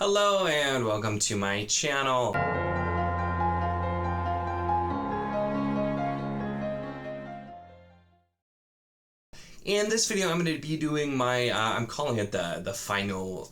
Hello and welcome to my channel. In this video, I'm going to be doing my, I'm calling it the final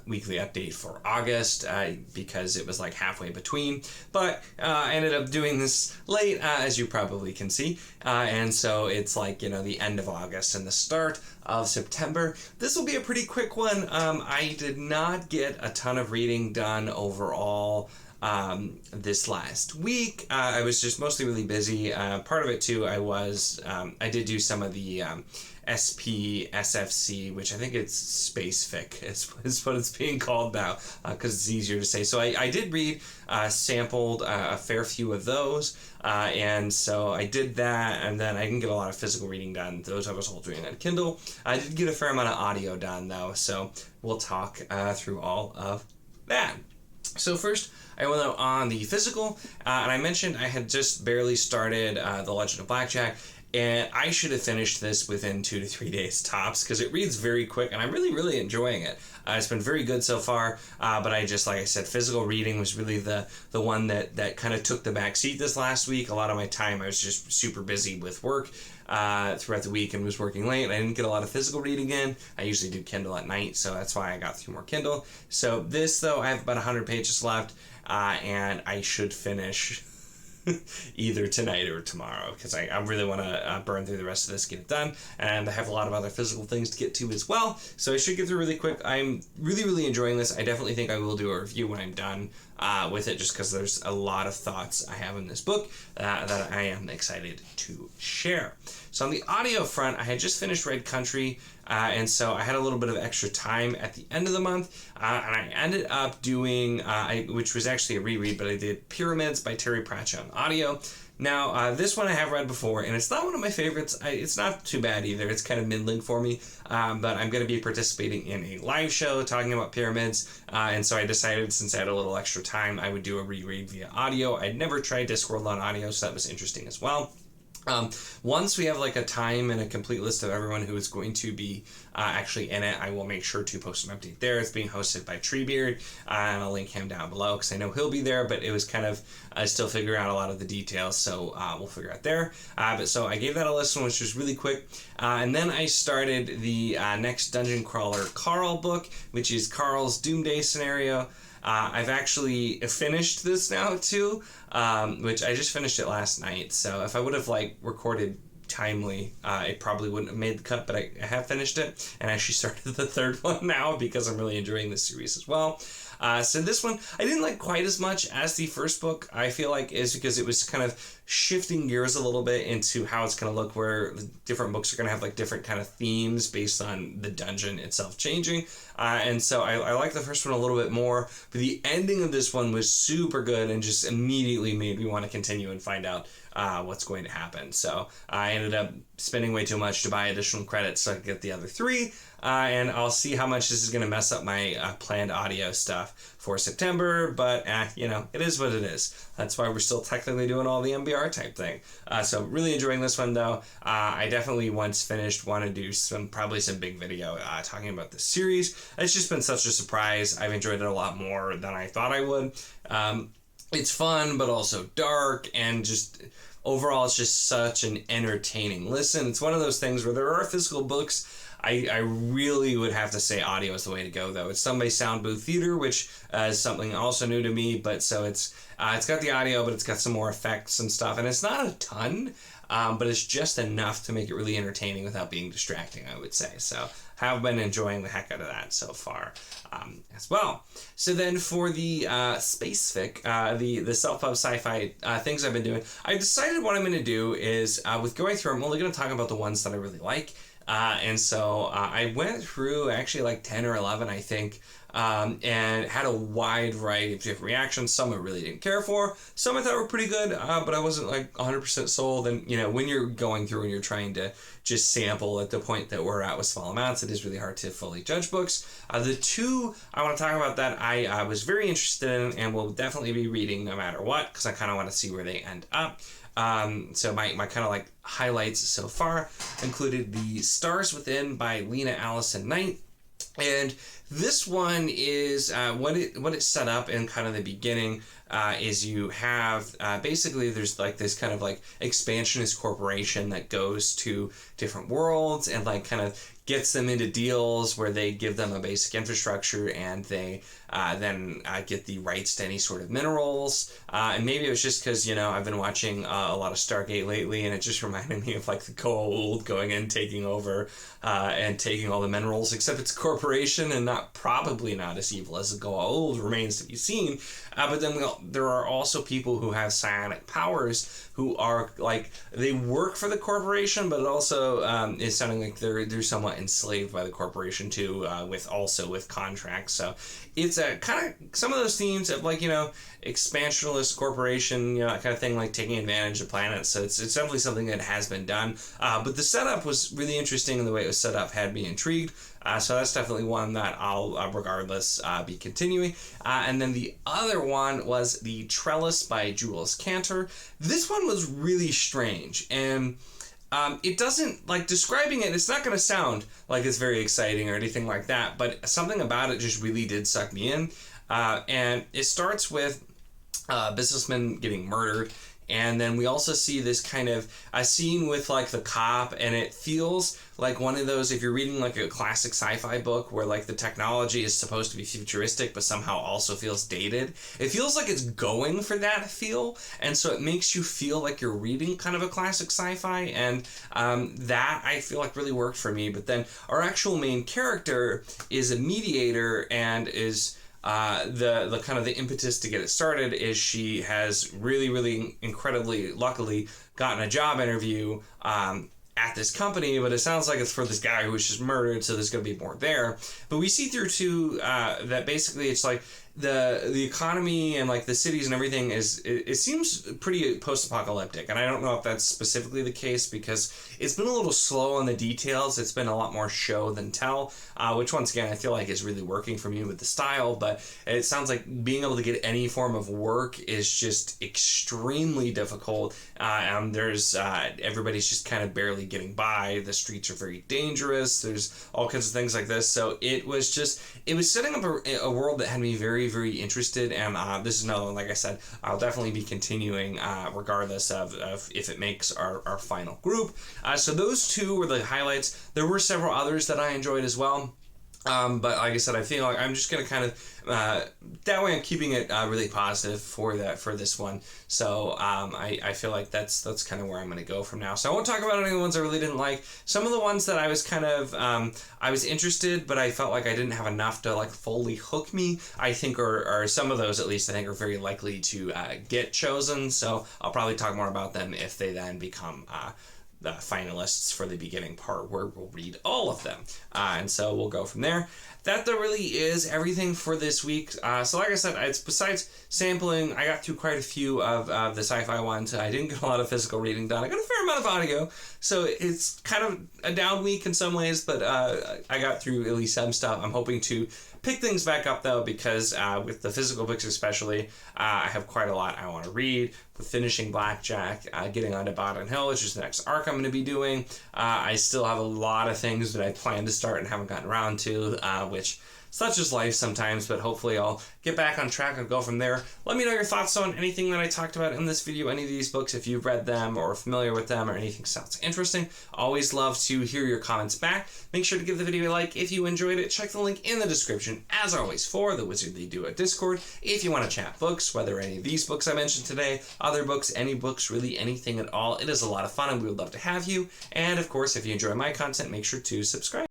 weekly update for August because it was like halfway between, but I ended up doing this late, as you probably can see, and so it's like, you know, the end of August and the start of September. This will be a pretty quick one. I did not get a ton of reading done overall this last week. I was just mostly really busy. Part of it too, I did do some of the SFC, which I think it's space fic is what it's being called now, because it's easier to say. So I did read, sampled a fair few of those, and so I did that, and then I didn't get a lot of physical reading done. Those I was all doing on Kindle. I did get a fair amount of audio done though, so we'll talk through all of that. So first, I went out on the physical, and I mentioned I had just barely started The Legend of Blackjack, and I should have finished this within 2 to 3 days tops, because it reads very quick, and I'm really enjoying it. It's been very good so far, but I just, like I said, physical reading was really the one that kind of took the back seat this last week. A lot of my time I was just super busy with work throughout the week and was working late. I didn't get a lot of physical reading in. I usually do Kindle at night, so that's why I got through more Kindle. So this, though, I have about 100 pages left, and I should finish either tonight or tomorrow, because I really want to burn through the rest of this, get it done, and I have a lot of other physical things to get to as well, so I should get through really quick. I'm really enjoying this. I definitely think I will do a review when I'm done with it, just because there's a lot of thoughts I have in this book that I am excited to share. So on the audio front, I had just finished Red Country, and so I had a little bit of extra time at the end of the month, and I ended up doing, which was actually a reread, but I did Pyramids by Terry Pratchett on audio. Now, this one I have read before, and it's not one of my favorites. It's not too bad either. It's kind of middling for me, but I'm going to be participating in a live show talking about Pyramids, and so I decided, since I had a little extra time, I would do a reread via audio. I'd never tried Discworld on audio, so that was interesting as well. Once we have like a time and a complete list of everyone who is going to be actually in it, I will make sure to post an update there. It's being hosted by Treebeard, and I'll link him down below because I know he'll be there, but it was kind of still figuring out a lot of the details, so we'll figure out there. But so I gave that a listen, which was really quick, and then I started the next Dungeon Crawler Carl book, which is Carl's Doomsday Scenario. I've actually finished this now too, which I just finished it last night. So if I would have like recorded timely, it probably wouldn't have made the cut, but I have finished it and actually started the third one now because I'm really enjoying this series as well. So this one I didn't like quite as much as the first book. I feel like is because it was kind of shifting gears a little bit into how it's going to look, where the different books are going to have like different kind of themes based on the dungeon itself changing. And so I like the first one a little bit more, but the ending of this one was super good and just immediately made me want to continue and find out what's going to happen. So I ended up spending way too much to buy additional credits so I could get the other 3. And I'll see how much this is going to mess up my planned audio stuff for September, but you know, it is what it is. That's why we're still technically doing all the MBR type thing. So really enjoying this one though. I definitely, once finished, want to do probably some big video talking about the series. It's just been such a surprise. I've enjoyed it a lot more than I thought I would. It's fun, but also dark, and just overall, it's just such an entertaining listen. It's one of those things where there are physical books. I really would have to say audio is the way to go, though. It's done by Sound Booth Theater, which is something also new to me, but so it's got the audio, but it's got some more effects and stuff, and it's not a ton, but it's just enough to make it really entertaining without being distracting, I would say. So have been enjoying the heck out of that so far as well. So then for the space fic, the self-pub sci-fi things I've been doing, I decided what I'm going to do is, with going through, I'm only going to talk about the ones that I really like. And so I went through actually like 10 or 11, I think, and had a wide variety of different reactions. Some I really didn't care for. Some I thought were pretty good, but I wasn't like 100% sold. And, you know, when you're going through and you're trying to just sample at the point that we're at with small amounts, it is really hard to fully judge books. The 2 I want to talk about that I was very interested in and will definitely be reading no matter what, because I kind of want to see where they end up. So my kind of like highlights so far included The Stars Within by Lena Allison Knight. And This one is what it's set up in kind of the beginning. Is you have basically there's like this kind of like expansionist corporation that goes to different worlds and like kind of gets them into deals where they give them a basic infrastructure and they then get the rights to any sort of minerals. And maybe it was just because, I've been watching a lot of Stargate lately and it just reminded me of like the Goa'uld going in, taking over and taking all the minerals, except it's a corporation and probably not as evil as the Goa'uld, remains to be seen. But then there are also people who have psionic powers who are like, they work for the corporation, but it also is sounding like they're somewhat enslaved by the corporation too, with contracts. So it's a kind of some of those themes of like, expansionist corporation, that kind of thing, like taking advantage of planets. So it's definitely something that has been done. But the setup was really interesting, and the way it was set up had me intrigued. So that's definitely one that I'll, regardless, be continuing. And then the other one was The Trellis by Jules Cantor. This one was really strange, and it doesn't, like, describing it, it's not going to sound like it's very exciting or anything like that, but something about it just really did suck me in. And it starts with a businessman getting murdered. And then we also see this kind of a scene with like the cop, and it feels like one of those, if you're reading like a classic sci-fi book where like the technology is supposed to be futuristic but somehow also feels dated. It feels like it's going for that feel, and so it makes you feel like you're reading kind of a classic sci-fi, and that I feel like really worked for me. But then our actual main character is a mediator and is the kind of the impetus to get it started is she has really incredibly luckily gotten a job interview at this company, but it sounds like it's for this guy who was just murdered, so there's going to be more there. But we see through too that basically it's like the economy and like the cities and everything it seems pretty post-apocalyptic, and I don't know if that's specifically the case because it's been a little slow on the details. It's been a lot more show than tell, which once again I feel like is really working for me with the style. But it sounds like being able to get any form of work is just extremely difficult, and there's everybody's just kind of barely getting by. The streets are very dangerous. There's all kinds of things like this. So it was setting up a world that had me very interested, and this is another one, like I said, I'll definitely be continuing regardless of if it makes our final group. So those two were the highlights. There were several others that I enjoyed as well. But like I said, I feel like I'm just going to kind of, that way I'm keeping it really positive for this one. So I feel like that's kind of where I'm going to go from now. So I won't talk about any of the ones I really didn't like. Some of the ones that I was kind of, I was interested, but I felt like I didn't have enough to like fully hook me, I think, or some of those at least I think are very likely to get chosen. So I'll probably talk more about them if they then become the finalists for the beginning part where we'll read all of them. And so we'll go from there. That really is everything for this week. So like I said, it's besides sampling, I got through quite a few of the sci-fi ones. I didn't get a lot of physical reading done. I got a fair amount of audio, so it's kind of a down week in some ways, but I got through at least some stuff. I'm hoping to pick things back up though, because with the physical books especially, I have quite a lot I want to read. With finishing Blackjack, getting onto Bottom Hill, which is the next arc I'm going to be doing. I still have a lot of things that I plan to start and haven't gotten around to, which such is life sometimes, but hopefully I'll get back on track and go from there. Let me know your thoughts on anything that I talked about in this video, any of these books, if you've read them or familiar with them or anything sounds interesting. Always love to hear your comments back. Make sure to give the video a like if you enjoyed it. Check the link in the description, as always, for the Wizardly Duo Discord. If you want to chat books, whether any of these books I mentioned today, other books, any books, really anything at all, it is a lot of fun and we would love to have you. And of course, if you enjoy my content, make sure to subscribe.